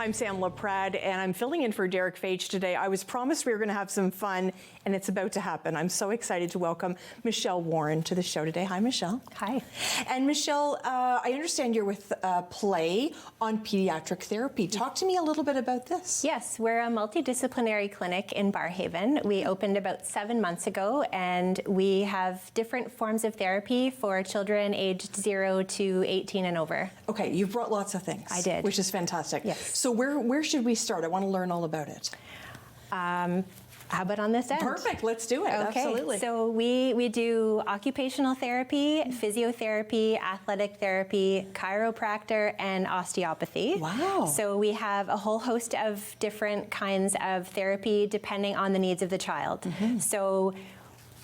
I'm Sam LaPrade, and I'm filling in for Derek Fage today. I was promised we were going to have some fun, and it's about to happen. I'm so excited to welcome Michelle Warren to the show today. Hi, Michelle. Hi. And Michelle, I understand you're with Play On Pediatric Therapy. Talk to me a little bit about this. Yes, we're a multidisciplinary clinic in Barrhaven. We opened about 7 months ago, and we have different forms of therapy for children aged 0 to 18 and over. Okay, you've brought lots of things. I did. Which is fantastic. Yes. So where should we start? I want to learn all about it. How about on this end? Perfect, let's do it. Okay. Absolutely. So we do occupational therapy, physiotherapy, athletic therapy, chiropractor, and osteopathy. Wow. So we have a whole host of different kinds of therapy depending on the needs of the child. So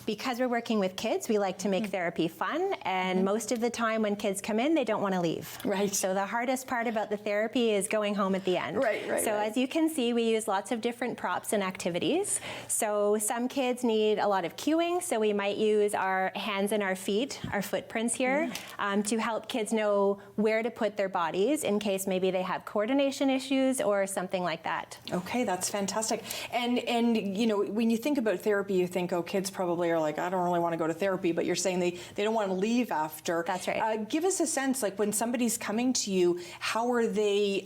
because we're working with kids, we like to make therapy fun, and most of the time when kids come in, they don't want to leave. Right. So the hardest part about the therapy is going home at the end. Right. So as you can see, we use lots of different props and activities. So some kids need a lot of cueing, so we might use our hands and our feet, our footprints here, to help kids know where to put their bodies in case maybe they have coordination issues or something like that. Okay, that's fantastic. And you know, when you think about therapy, you think, oh, kids probably are like, I don't really want to go to therapy, but you're saying they don't want to leave after. That's right. Give us a sense, like when somebody's coming to you, are they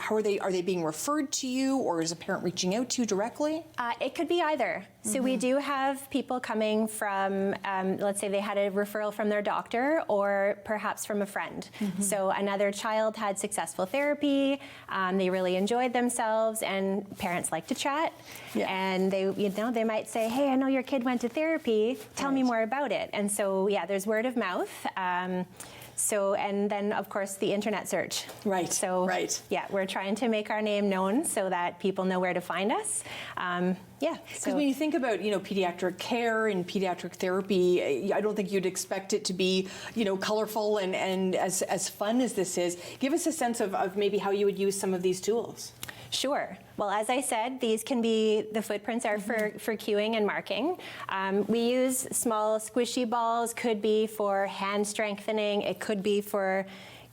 being referred to you, or is a parent reaching out to you directly? It could be either. So we do have people coming from, let's say they had a referral from their doctor or perhaps from a friend. So another child had successful therapy, they really enjoyed themselves, and parents like to chat. Yeah. And they might say, hey, I know your kid went to therapy, tell me more about it. And so, yeah, there's word of mouth. And then of course the internet search. Right. So, yeah, we're trying to make our name known so that people know where to find us. Because when you think about, you know, pediatric care and pediatric therapy, I don't think you'd expect it to be, you know, colorful and as fun as this is. Give us a sense of maybe how you would use some of these tools. Sure. Well, as I said, these can be, the footprints are for cueing and marking. We use small squishy balls, could be for hand strengthening, it could be for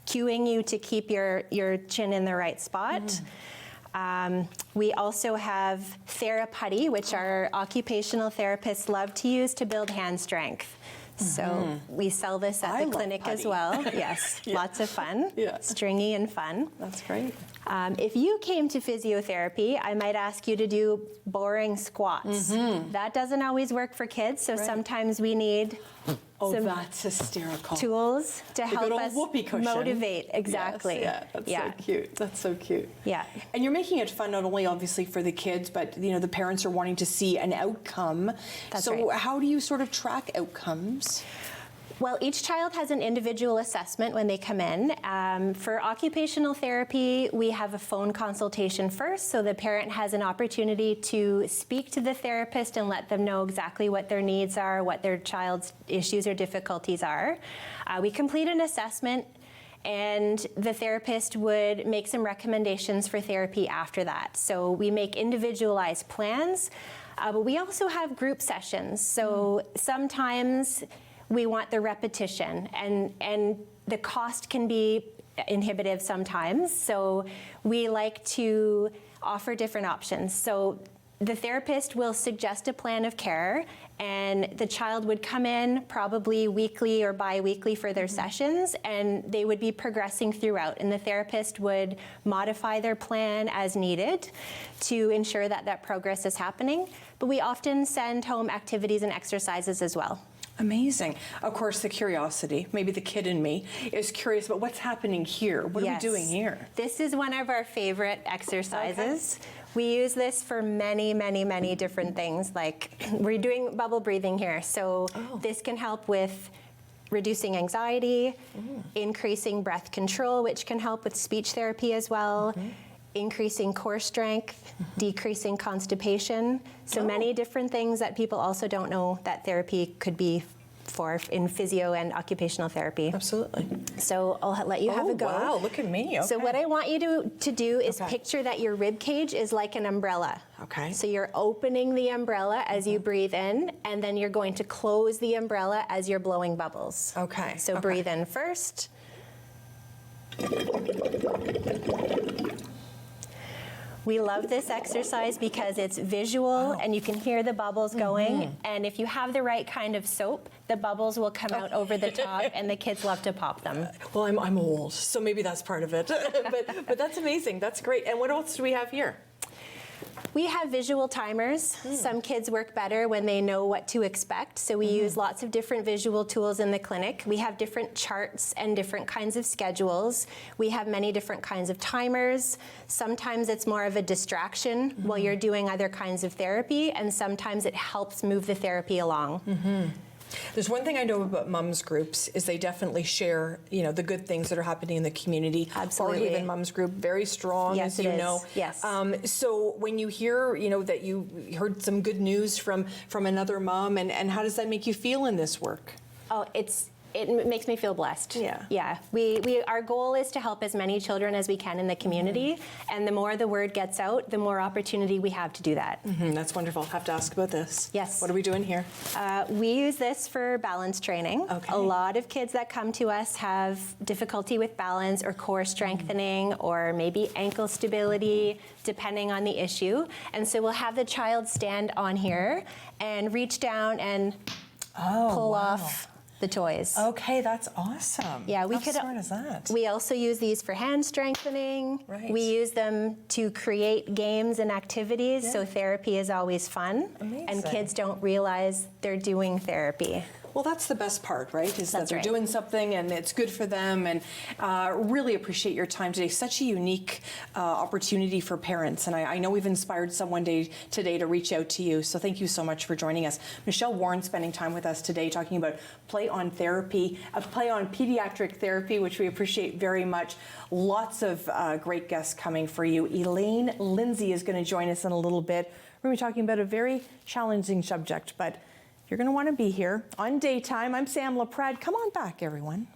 cueing you to keep your chin in the right spot. We also have TheraPutty, which our occupational therapists love to use to build hand strength. So we sell this at the clinic as well. Yes, lots of fun, stringy and fun. That's great. If you came to physiotherapy, I might ask you to do boring squats. That doesn't always work for kids, so sometimes we need some that's hysterical. Tools to help us whoopee cushion. Motivate. Exactly. Yes, that's so cute. That's so cute. Yeah. And you're making it fun not only obviously for the kids, but you know the parents are wanting to see an outcome. That's so right. how do you sort of track outcomes? Well, each child has an individual assessment when they come in. For occupational therapy, we have a phone consultation first, so the parent has an opportunity to speak to the therapist and let them know exactly what their needs are, what their child's issues or difficulties are. We complete an assessment, and the therapist would make some recommendations for therapy after that. So we make individualized plans, but we also have group sessions. So sometimes we want the repetition, and the cost can be inhibitive sometimes. So we like to offer different options. So the therapist will suggest a plan of care, and the child would come in probably weekly or bi-weekly for their sessions, and they would be progressing throughout, and the therapist would modify their plan as needed to ensure that that progress is happening. But we often send home activities and exercises as well. Amazing. Of course, the curiosity, maybe the kid in me, is curious about what's happening here. What are we doing here? This is one of our favorite exercises. Okay. We use this for many, many, many different things. Like we're doing bubble breathing here. So this can help with reducing anxiety, increasing breath control, which can help with speech therapy as well. Increasing core strength, decreasing constipation. So many different things that people also don't know that therapy could be for in physio and occupational therapy. Absolutely. So I'll let you have a go. Wow, look at me. Okay. So what I want you to do is picture that your rib cage is like an umbrella. Okay. So you're opening the umbrella as you breathe in, and then you're going to close the umbrella as you're blowing bubbles. Okay. So breathe in first. We love this exercise because it's visual and you can hear the bubbles going. And if you have the right kind of soap, the bubbles will come out over the top and the kids love to pop them. Well, I'm old, so maybe that's part of it. but that's amazing. That's great. And what else do we have here? We have visual timers. Some kids work better when they know what to expect, so we use lots of different visual tools in the clinic. We have different charts and different kinds of schedules. We have many different kinds of timers. Sometimes it's more of a distraction while you're doing other kinds of therapy, and sometimes it helps move the therapy along. There's one thing I know about mums groups is they definitely share, the good things that are happening in the community. Absolutely. Fairhaven Mums Group, very strong, Yes, as you it is. know. Yes. So when you hear, that you heard some good news from another mom, and how does that make you feel in this work? Oh, it makes me feel blessed. Yeah. Yeah. Our goal is to help as many children as we can in the community, and the more the word gets out, the more opportunity we have to do that. That's wonderful. I'll have to ask about this. Yes. What are we doing here? We use this for balance training. Okay. A lot of kids that come to us have difficulty with balance or core strengthening or maybe ankle stability, depending on the issue. And so we'll have the child stand on here and reach down and pull off the toys. Okay, that's awesome. Yeah, How smart is that? We also use these for hand strengthening. Right. We use them to create games and activities, so therapy is always fun. Amazing. And kids don't realize they're doing therapy. Well, that's the best part, right? Is that That's they're right. doing something and it's good for them. And really appreciate your time today. Such a unique opportunity for parents. And I know we've inspired someone today to reach out to you. So thank you so much for joining us. Michelle Warren spending time with us today talking about Play On Therapy, Play On Pediatric Therapy, which we appreciate very much. Lots of great guests coming for you. Elaine Lindsay is going to join us in a little bit. We're going to be talking about a very challenging subject, but you're going to want to be here on Daytime. I'm Sam LaPrade. Come on back, everyone.